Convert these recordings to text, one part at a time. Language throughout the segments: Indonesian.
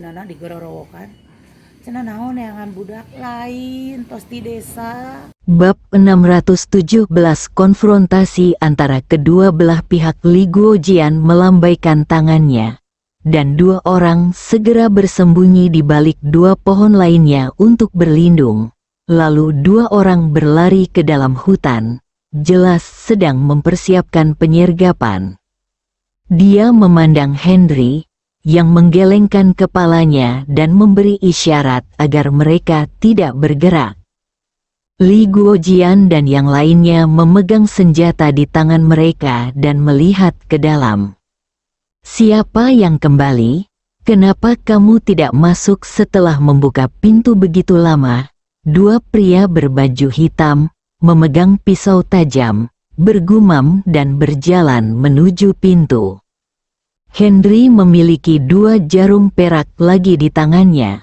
Nana digororowokan cenah naon neangan budak lain tos di desa. Bab 617 konfrontasi antara kedua belah pihak. Li Guojian melambaikan tangannya, dan dua orang segera bersembunyi di balik dua pohon lainnya untuk berlindung. Lalu dua orang berlari ke dalam hutan, jelas sedang mempersiapkan penyergapan. Dia memandang Henry, yang menggelengkan kepalanya dan memberi isyarat agar mereka tidak bergerak. Li Guojian dan yang lainnya memegang senjata di tangan mereka dan melihat ke dalam. "Siapa yang kembali? Kenapa kamu tidak masuk setelah membuka pintu begitu lama?" Dua pria berbaju hitam, memegang pisau tajam, bergumam dan berjalan menuju pintu. Henry memiliki dua jarum perak lagi di tangannya.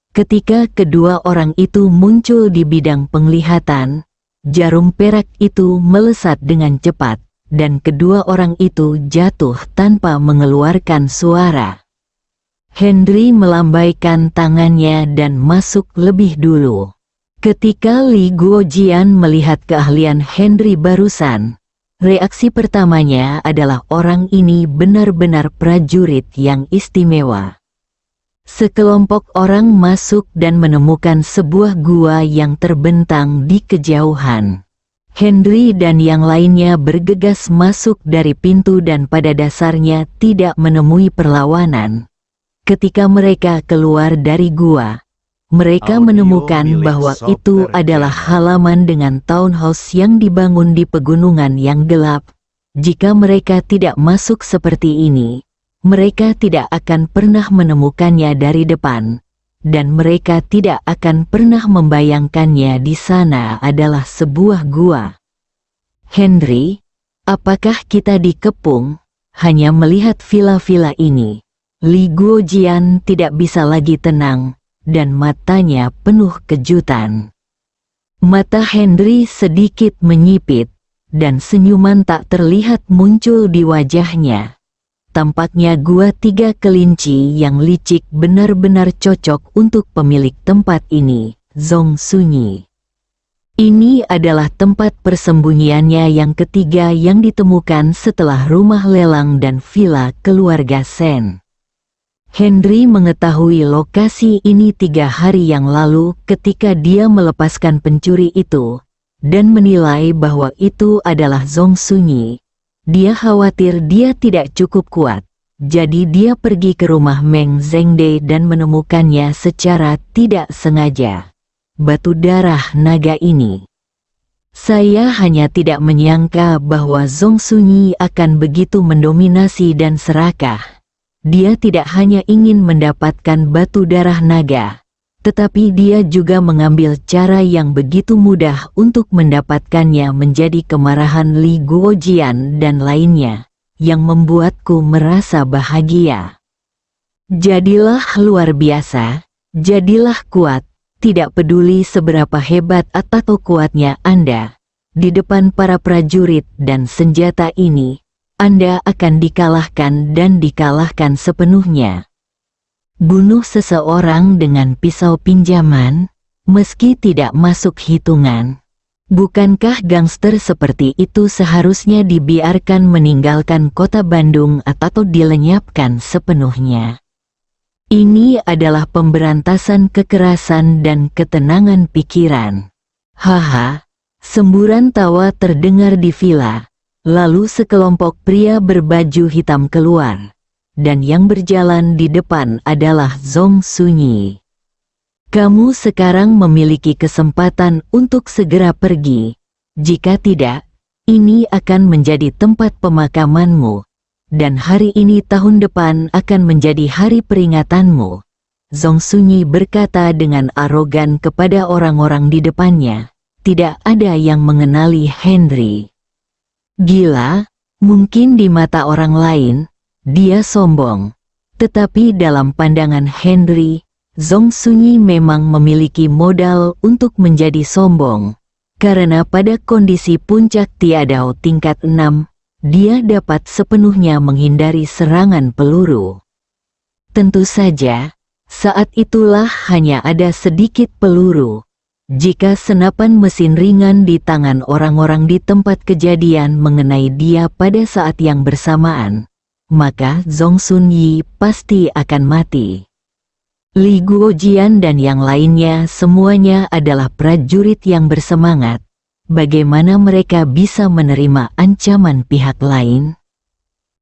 Ketika kedua orang itu muncul di bidang penglihatan, jarum perak itu melesat dengan cepat, dan kedua orang itu jatuh tanpa mengeluarkan suara. Henry melambaikan tangannya dan masuk lebih dulu. Ketika Li Guojian melihat keahlian Henry barusan, reaksi pertamanya adalah orang ini benar-benar prajurit yang istimewa. Sekelompok orang masuk dan menemukan sebuah gua yang terbentang di kejauhan. Henry dan yang lainnya bergegas masuk dari pintu dan pada dasarnya tidak menemui perlawanan. Ketika mereka keluar dari gua, mereka menemukan bahwa itu adalah halaman dengan townhouse yang dibangun di pegunungan yang gelap. Jika mereka tidak masuk seperti ini, mereka tidak akan pernah menemukannya dari depan, dan mereka tidak akan pernah membayangkannya di sana adalah sebuah gua. "Henry, apakah kita dikepung?" Hanya melihat villa-villa ini, Li Guojian tidak bisa lagi tenang, dan matanya penuh kejutan. Mata Henry sedikit menyipit, dan senyuman tak terlihat muncul di wajahnya. Tampaknya gua tiga kelinci yang licik benar-benar cocok untuk pemilik tempat ini, Zhong Sunyi. Ini adalah tempat persembunyiannya yang ketiga yang ditemukan setelah rumah lelang dan villa keluarga Sen. Henry mengetahui lokasi ini 3 hari yang lalu ketika dia melepaskan pencuri itu, dan menilai bahwa itu adalah Zhong Sunyi. Dia khawatir dia tidak cukup kuat, jadi dia pergi ke rumah Meng Zhengde dan menemukannya secara tidak sengaja. Batu darah naga ini. Saya hanya tidak menyangka bahwa Zhong Sunyi akan begitu mendominasi dan serakah. Dia tidak hanya ingin mendapatkan batu darah naga, tetapi dia juga mengambil cara yang begitu mudah untuk mendapatkannya menjadi kemarahan Li Guojian dan lainnya, yang membuatku merasa bahagia. Jadilah luar biasa, jadilah kuat, tidak peduli seberapa hebat atau kuatnya Anda. Di depan para prajurit dan senjata ini, Anda akan dikalahkan dan dikalahkan sepenuhnya. Bunuh seseorang dengan pisau pinjaman, meski tidak masuk hitungan. Bukankah gangster seperti itu seharusnya dibiarkan meninggalkan kota Bandung atau dilenyapkan sepenuhnya? Ini adalah pemberantasan kekerasan dan ketenangan pikiran. Haha, semburan tawa terdengar di villa. Lalu sekelompok pria berbaju hitam keluar, dan yang berjalan di depan adalah Zhong Sunyi. "Kamu sekarang memiliki kesempatan untuk segera pergi. Jika tidak, ini akan menjadi tempat pemakamanmu, dan hari ini tahun depan akan menjadi hari peringatanmu." Zhong Sunyi berkata dengan arogan kepada orang-orang di depannya. Tidak ada yang mengenali Henry. Gila, mungkin di mata orang lain, dia sombong. Tetapi dalam pandangan Henry, Zhong Sunyi memang memiliki modal untuk menjadi sombong. Karena pada kondisi puncak Tiadao tingkat 6, dia dapat sepenuhnya menghindari serangan peluru. Tentu saja, Saat itulah hanya ada sedikit peluru. Jika senapan mesin ringan di tangan orang-orang di tempat kejadian mengenai dia pada saat yang bersamaan, maka Zhong Sun Yi pasti akan mati. Li Guojian dan yang lainnya semuanya adalah prajurit yang bersemangat. Bagaimana mereka bisa menerima ancaman pihak lain?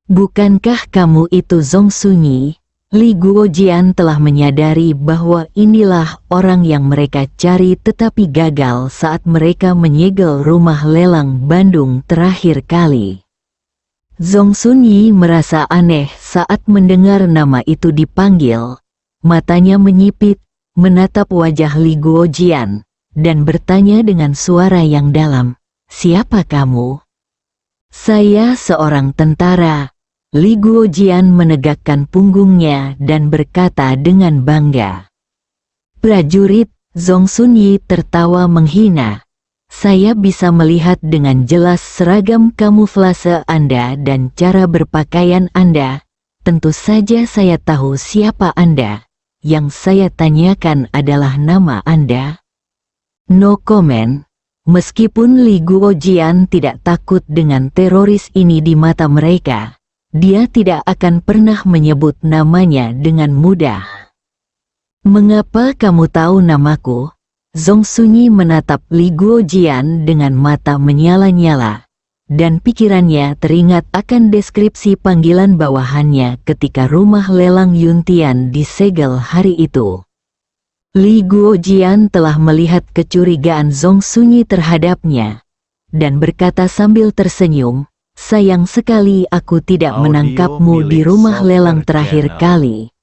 Bukankah kamu itu Zhong Sun Yi? Li Guojian telah menyadari bahwa inilah orang yang mereka cari tetapi gagal saat mereka menyegel rumah lelang Bandung terakhir kali. Zhong Sun Yi merasa aneh saat mendengar nama itu dipanggil. Matanya menyipit, menatap wajah Li Guojian, dan bertanya dengan suara yang dalam, "Siapa kamu?" "Saya seorang tentara." Li Guojian menegakkan punggungnya dan berkata dengan bangga. "Prajurit?" Zhong Sun Yi tertawa menghina. "Saya bisa melihat dengan jelas seragam kamuflase Anda dan cara berpakaian Anda. Tentu saja saya tahu siapa Anda. Yang saya tanyakan adalah nama Anda." No comment. Meskipun Li Guojian tidak takut dengan teroris ini di mata mereka, dia tidak akan pernah menyebut namanya dengan mudah. "Mengapa kamu tahu namaku?" Zhong Sun Yi menatap Li Guojian dengan mata menyala-nyala, dan pikirannya teringat akan deskripsi panggilan bawahannya ketika rumah lelang Yuntian disegel hari itu. Li Guojian telah melihat kecurigaan Zhong Sun Yi terhadapnya, dan berkata sambil tersenyum, "Sayang sekali aku tidak menangkapmu di rumah lelang terakhir kali.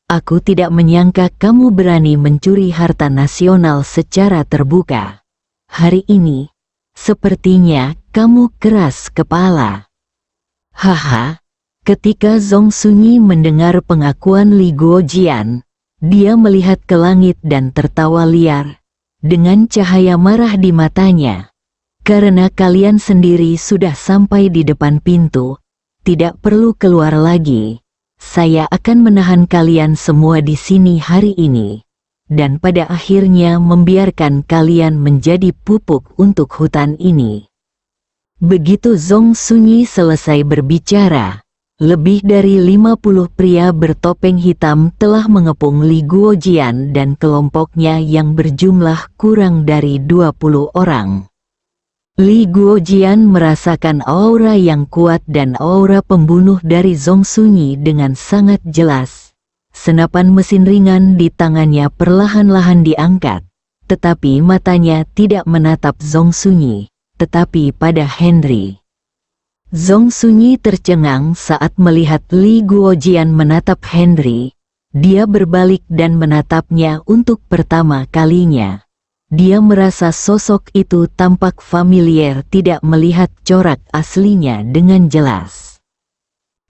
Aku tidak menyangka kamu berani mencuri harta nasional secara terbuka. Hari ini, sepertinya kamu keras kepala." Haha. Ketika Zhong Sun Yi mendengar pengakuan Li Guojian, dia melihat ke langit dan tertawa liar, dengan cahaya marah di matanya. "Karena kalian sendiri sudah sampai di depan pintu, tidak perlu keluar lagi. Saya akan menahan kalian semua di sini hari ini, dan pada akhirnya membiarkan kalian menjadi pupuk untuk hutan ini." Begitu Zhong Sun Yi selesai berbicara, lebih dari 50 pria bertopeng hitam telah mengepung Li Guojian dan kelompoknya yang berjumlah kurang dari 20 orang. Li Guojian merasakan aura yang kuat dan aura pembunuh dari Zhong Sun Yi dengan sangat jelas. Senapan mesin ringan di tangannya perlahan-lahan diangkat, tetapi matanya tidak menatap Zhong Sun Yi, tetapi pada Henry. Zhong Sun Yi tercengang saat melihat Li Guojian menatap Henry. Dia berbalik dan menatapnya untuk pertama kalinya. Dia merasa sosok itu tampak familiar, tidak melihat corak aslinya dengan jelas.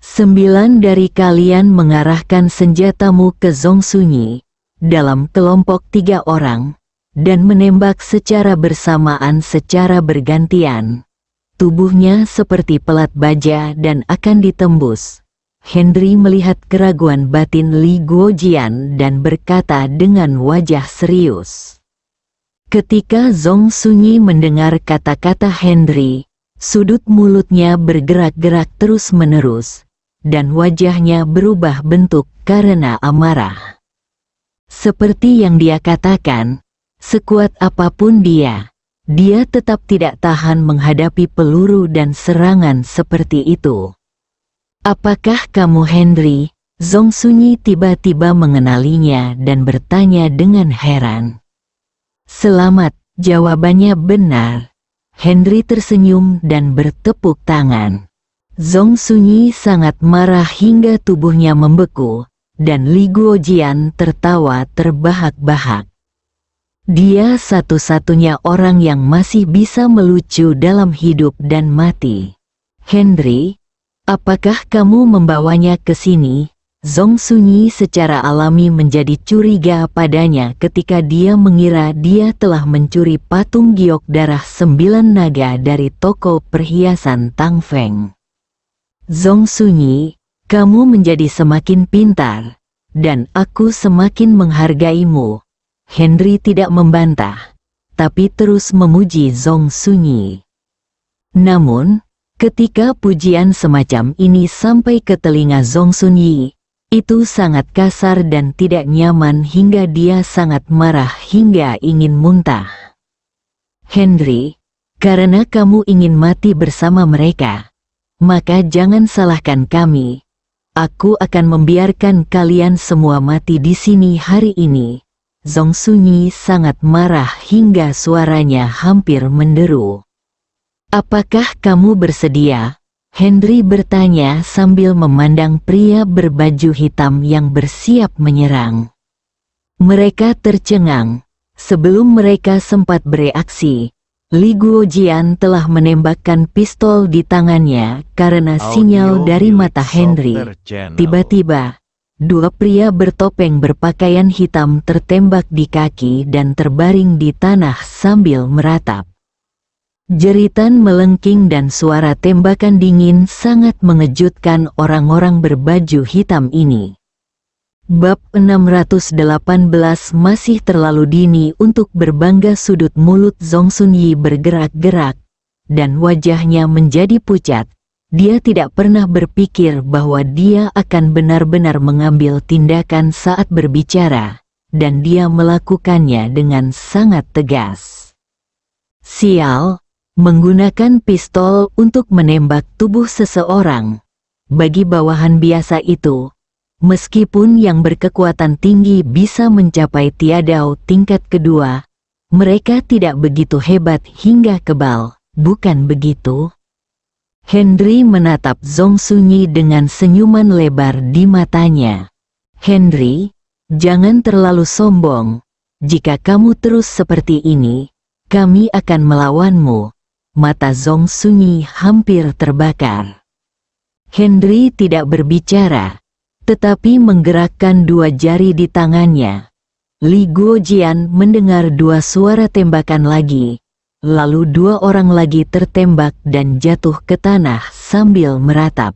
9 dari kalian mengarahkan senjatamu ke Zhong Sun Yi, dalam kelompok 3 orang, dan menembak secara bersamaan secara bergantian. Tubuhnya seperti pelat baja dan akan ditembus. Henry melihat keraguan batin Li Guojian dan berkata dengan wajah serius. Ketika Zhong Sun Yi mendengar kata-kata Henry, sudut mulutnya bergerak-gerak terus-menerus, dan wajahnya berubah bentuk karena amarah. Seperti yang dia katakan, sekuat apapun dia tetap tidak tahan menghadapi peluru dan serangan seperti itu. "Apakah kamu Henry?" Zhong Sun Yi tiba-tiba mengenalinya dan bertanya dengan heran. "Selamat," jawabannya benar. Henry tersenyum dan bertepuk tangan. Zhong Sun Yi sangat marah hingga tubuhnya membeku, dan Li Guojian tertawa terbahak-bahak. Dia satu-satunya orang yang masih bisa melucu dalam hidup dan mati. "Henry, apakah kamu membawanya ke sini?" Zhong Sun Yi secara alami menjadi curiga padanya ketika dia mengira dia telah mencuri patung giok darah 9 naga dari toko perhiasan Tang Feng. "Zhong Sun Yi, kamu menjadi semakin pintar. dan aku semakin menghargaimu. Henry tidak membantah, tapi terus memuji Zhong Sunyi. Namun, ketika pujian semacam ini sampai ke telinga Zhong Sunyi, itu sangat kasar dan tidak nyaman hingga dia sangat marah hingga ingin muntah. Henry, karena kamu ingin mati bersama mereka, maka jangan salahkan kami. Aku akan membiarkan kalian semua mati di sini hari ini. Zhong Sunyi sangat marah hingga suaranya hampir menderu. Apakah kamu bersedia? Henry bertanya sambil memandang pria berbaju hitam yang bersiap menyerang. Mereka tercengang. Sebelum mereka sempat bereaksi, Li Guojian telah menembakkan pistol di tangannya karena sinyal dari mata Henry. Tiba-tiba, dua pria bertopeng berpakaian hitam tertembak di kaki dan terbaring di tanah sambil meratap. Jeritan melengking dan suara tembakan dingin sangat mengejutkan orang-orang berbaju hitam ini. Bab 618 masih terlalu dini untuk berbangga. Sudut mulut Zhong Sunyi bergerak-gerak, dan wajahnya menjadi pucat. Dia tidak pernah berpikir bahwa dia akan benar-benar mengambil tindakan saat berbicara, dan dia melakukannya dengan sangat tegas. Sial, menggunakan pistol untuk menembak tubuh seseorang. Bagi bawahan biasa itu, meskipun yang berkekuatan tinggi bisa mencapai tiadau tingkat kedua, mereka tidak begitu hebat hingga kebal, bukan begitu? Henry menatap Zhong Sunyi dengan senyuman lebar di matanya. Henry, jangan terlalu sombong. Jika kamu terus seperti ini, kami akan melawanmu. Mata Zhong Sunyi hampir terbakar. Henry tidak berbicara, tetapi menggerakkan dua jari di tangannya. Li Guojian mendengar dua suara tembakan lagi. Lalu dua orang lagi tertembak dan jatuh ke tanah sambil meratap.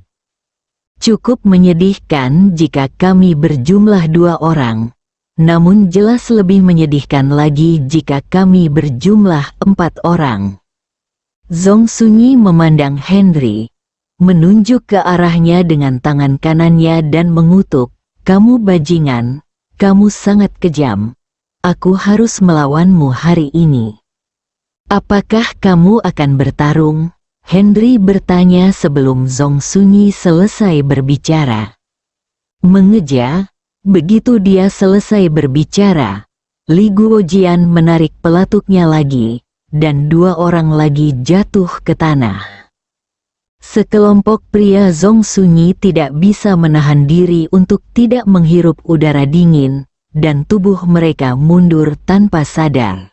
Cukup menyedihkan jika kami berjumlah dua orang, namun jelas lebih menyedihkan lagi jika kami berjumlah 4 orang. Zhong Sunyi memandang Henry, menunjuk ke arahnya dengan tangan kanannya dan mengutuk, "Kamu bajingan, kamu sangat kejam. Aku harus melawanmu hari ini." "Apakah kamu akan bertarung?" Henry bertanya sebelum Zhong Sunyi selesai berbicara. Mengeja, begitu dia selesai berbicara, Li Guojian menarik pelatuknya lagi, dan dua orang lagi jatuh ke tanah. Sekelompok pria Zhong Sunyi tidak bisa menahan diri untuk tidak menghirup udara dingin, dan tubuh mereka mundur tanpa sadar.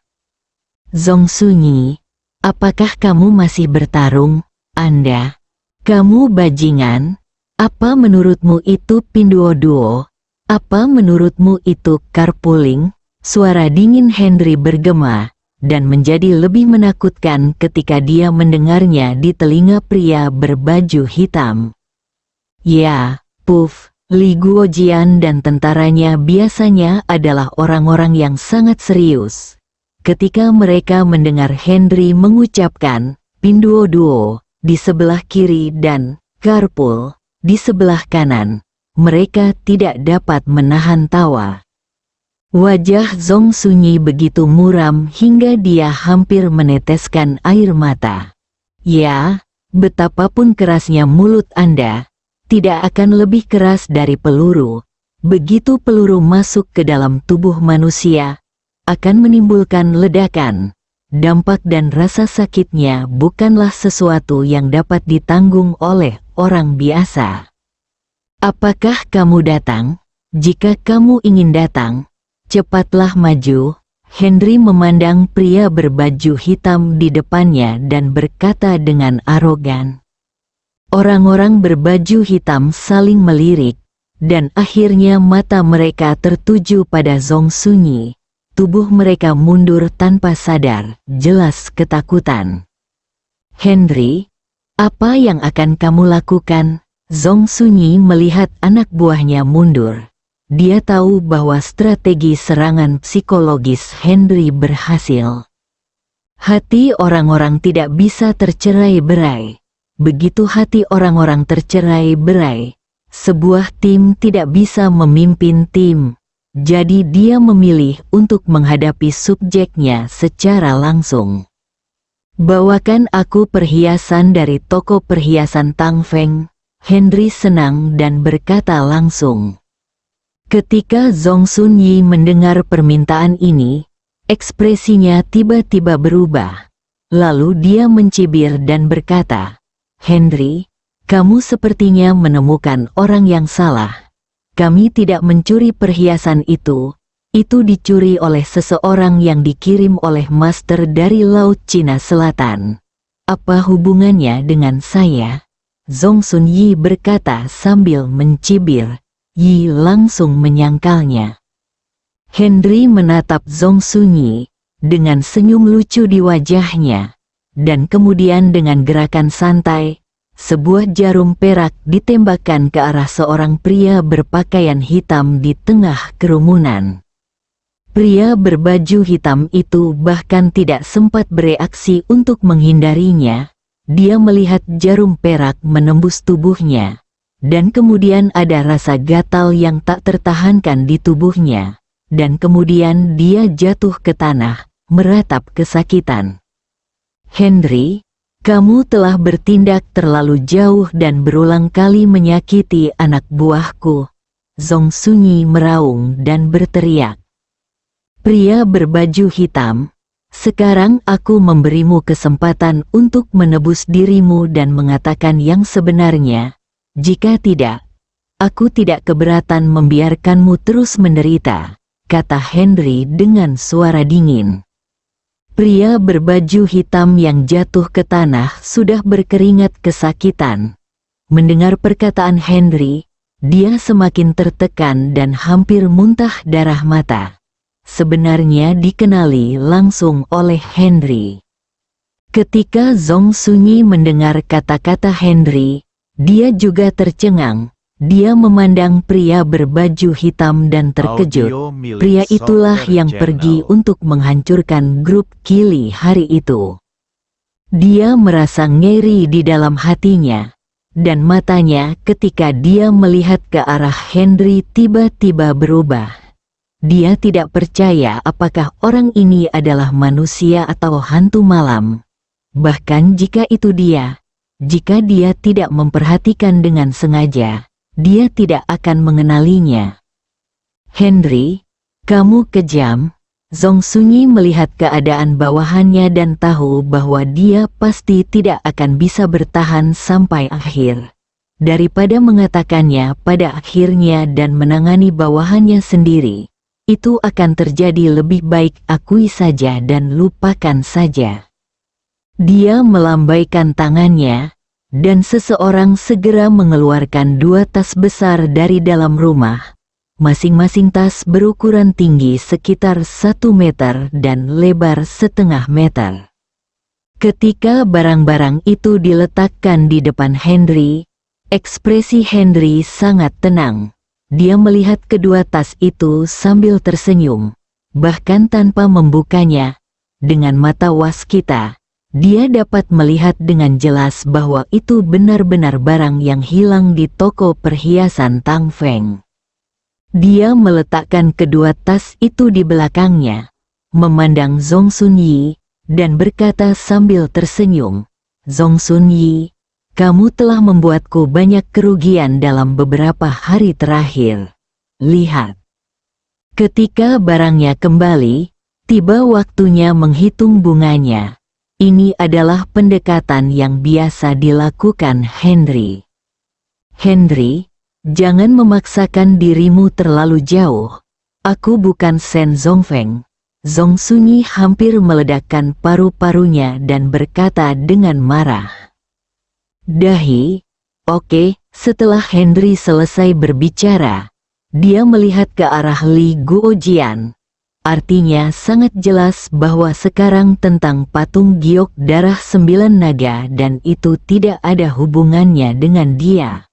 "Zhong Sunyi, apakah kamu masih bertarung? Anda? Kamu bajingan? Apa menurutmu itu Pinduoduo? Apa menurutmu itu carpooling?" Suara dingin Henry bergema, dan menjadi lebih menakutkan ketika dia mendengarnya di telinga pria berbaju hitam. "Ya, Puff, Li Guojian dan tentaranya biasanya adalah orang-orang yang sangat serius." Ketika mereka mendengar Henry mengucapkan Pinduoduo di sebelah kiri dan carpool di sebelah kanan, mereka tidak dapat menahan tawa. Wajah Zhong Sunyi begitu muram hingga dia hampir meneteskan air mata. "Ya, betapapun kerasnya mulut Anda, tidak akan lebih keras dari peluru. Begitu peluru masuk ke dalam tubuh manusia, akan menimbulkan ledakan. Dampak dan rasa sakitnya bukanlah sesuatu yang dapat ditanggung oleh orang biasa. Apakah kamu datang? Jika kamu ingin datang, cepatlah maju." Henry memandang pria berbaju hitam di depannya dan berkata dengan arogan. Orang-orang berbaju hitam saling melirik, dan akhirnya mata mereka tertuju pada Zhong Sunyi. Tubuh mereka mundur tanpa sadar, jelas ketakutan. "Henry, apa yang akan kamu lakukan?" Zhong Sunyi melihat anak buahnya mundur. Dia tahu bahwa strategi serangan psikologis Henry berhasil. Hati orang-orang tidak bisa tercerai-berai. Begitu hati orang-orang tercerai-berai, sebuah tim tidak bisa memimpin tim. Jadi dia memilih untuk menghadapi subjeknya secara langsung. Bawakan aku perhiasan dari toko perhiasan Tang Feng. Henry senang dan berkata langsung. Ketika Zhong Sun Yi mendengar permintaan ini, ekspresinya tiba-tiba berubah. Lalu dia mencibir dan berkata, "Henry, kamu sepertinya menemukan orang yang salah. Kami tidak mencuri perhiasan itu dicuri oleh seseorang yang dikirim oleh master dari Laut Cina Selatan. Apa hubungannya dengan saya?" Zhong Sun Yi berkata sambil mencibir. Yi langsung menyangkalnya. Henry menatap Zhong Sun Yi dengan senyum lucu di wajahnya, dan kemudian dengan gerakan santai, sebuah jarum perak ditembakkan ke arah seorang pria berpakaian hitam di tengah kerumunan. Pria berbaju hitam itu bahkan tidak sempat bereaksi untuk menghindarinya. Dia melihat jarum perak menembus tubuhnya. Dan kemudian ada rasa gatal yang tak tertahankan di tubuhnya. Dan kemudian dia jatuh ke tanah, meratap kesakitan. "Henry, kamu telah bertindak terlalu jauh dan berulang kali menyakiti anak buahku." Zhong Sun Yi meraung dan berteriak. Pria berbaju hitam, "Sekarang aku memberimu kesempatan untuk menebus dirimu dan mengatakan yang sebenarnya. Jika tidak, aku tidak keberatan membiarkanmu terus menderita," kata Henry dengan suara dingin. Pria berbaju hitam yang jatuh ke tanah sudah berkeringat kesakitan. Mendengar perkataan Henry, dia semakin tertekan dan hampir muntah darah mata. Sebenarnya dikenali langsung oleh Henry. Ketika Zhong Sun Yi mendengar kata-kata Henry, dia juga tercengang. Dia memandang pria berbaju hitam dan terkejut. Pria itulah yang pergi untuk menghancurkan grup Kili hari itu. Dia merasa ngeri di dalam hatinya, dan matanya ketika dia melihat ke arah Henry tiba-tiba berubah. Dia tidak percaya apakah orang ini adalah manusia atau hantu malam. Bahkan jika itu dia, jika dia tidak memperhatikan dengan sengaja, dia tidak akan mengenalinya. "Henry, kamu kejam." Zhong Sun Yi melihat keadaan bawahannya dan tahu bahwa dia pasti tidak akan bisa bertahan sampai akhir. Daripada mengatakannya pada akhirnya dan menangani bawahannya sendiri, itu akan terjadi lebih baik akui saja dan lupakan saja. Dia melambaikan tangannya, dan seseorang segera mengeluarkan 2 tas besar dari dalam rumah. Masing-masing tas berukuran tinggi sekitar 1 meter dan lebar setengah meter. Ketika barang-barang itu diletakkan di depan Henry, ekspresi Henry sangat tenang. Dia melihat kedua tas itu sambil tersenyum, bahkan tanpa membukanya. Dengan mata waskita, dia dapat melihat dengan jelas bahwa itu benar-benar barang yang hilang di toko perhiasan Tang Feng. Dia meletakkan kedua tas itu di belakangnya, memandang Zhong Sun Yi, dan berkata sambil tersenyum, "Zhong Sun Yi, kamu telah membuatku banyak kerugian dalam beberapa hari terakhir. Lihat." Ketika barangnya kembali, tiba waktunya menghitung bunganya. Ini adalah pendekatan yang biasa dilakukan Henry. "Henry, jangan memaksakan dirimu terlalu jauh. Aku bukan Shen Zhongfeng." Zhong Sun Yi hampir meledakkan paru-parunya dan berkata dengan marah. "Dahi, oke." Setelah Henry selesai berbicara, dia melihat ke arah Li Guojian. Artinya sangat jelas bahwa sekarang tentang patung giok darah 9 naga dan itu tidak ada hubungannya dengan dia.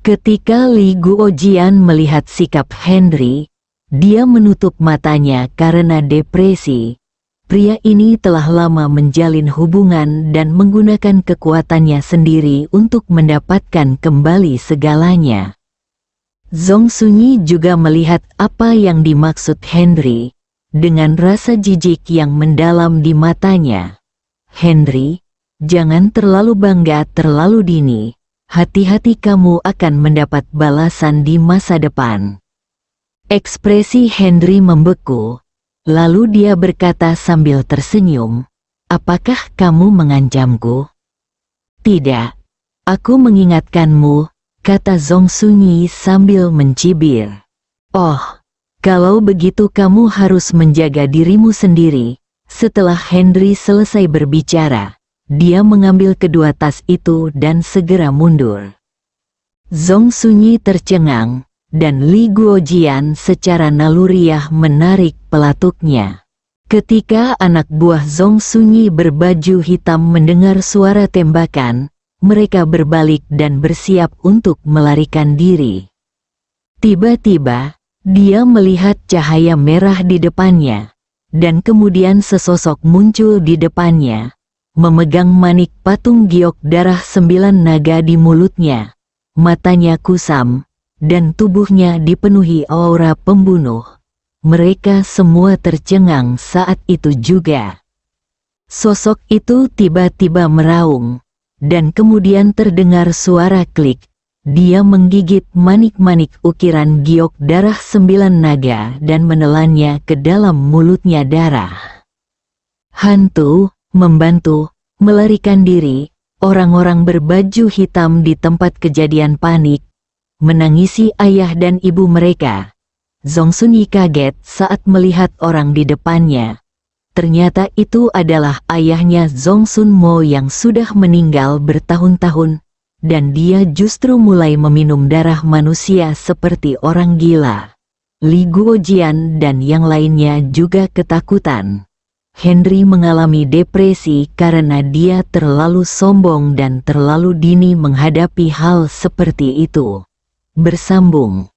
Ketika Li Guojian melihat sikap Henry, dia menutup matanya karena depresi. Pria ini telah lama menjalin hubungan dan menggunakan kekuatannya sendiri untuk mendapatkan kembali segalanya. Zhong Sunyi juga melihat apa yang dimaksud Henry, dengan rasa jijik yang mendalam di matanya. Henry, jangan terlalu bangga terlalu dini. Hati-hati, kamu akan mendapat balasan di masa depan. Ekspresi Henry membeku, lalu dia berkata sambil tersenyum, apakah kamu mengancamku? Tidak, aku mengingatkanmu, kata Zhong Sunyi sambil mencibir. Oh, kalau begitu kamu harus menjaga dirimu sendiri. Setelah Henry selesai berbicara, dia mengambil kedua tas itu dan segera mundur. Zhong Sunyi tercengang, dan Li Guojian secara naluriah menarik pelatuknya. Ketika anak buah Zhong Sunyi berbaju hitam mendengar suara tembakan, mereka berbalik dan bersiap untuk melarikan diri. Tiba-tiba, dia melihat cahaya merah di depannya, dan kemudian sesosok muncul di depannya, memegang manik patung giok darah 9 naga di mulutnya. Matanya kusam, dan tubuhnya dipenuhi aura pembunuh. Mereka semua tercengang saat itu juga. Sosok itu tiba-tiba meraung, dan kemudian terdengar suara klik. Dia menggigit manik-manik ukiran giok darah 9 naga dan menelannya ke dalam mulutnya darah. Hantu membantu melarikan diri. Orang-orang berbaju hitam di tempat kejadian panik, menangisi ayah dan ibu mereka. Zhong Sunyi kaget saat melihat orang di depannya. Ternyata itu adalah ayahnya Zhong Sun Mo yang sudah meninggal bertahun-tahun, dan dia justru mulai meminum darah manusia seperti orang gila. Li Guojian dan yang lainnya juga ketakutan. Henry mengalami depresi karena dia terlalu sombong dan terlalu dini menghadapi hal seperti itu. Bersambung.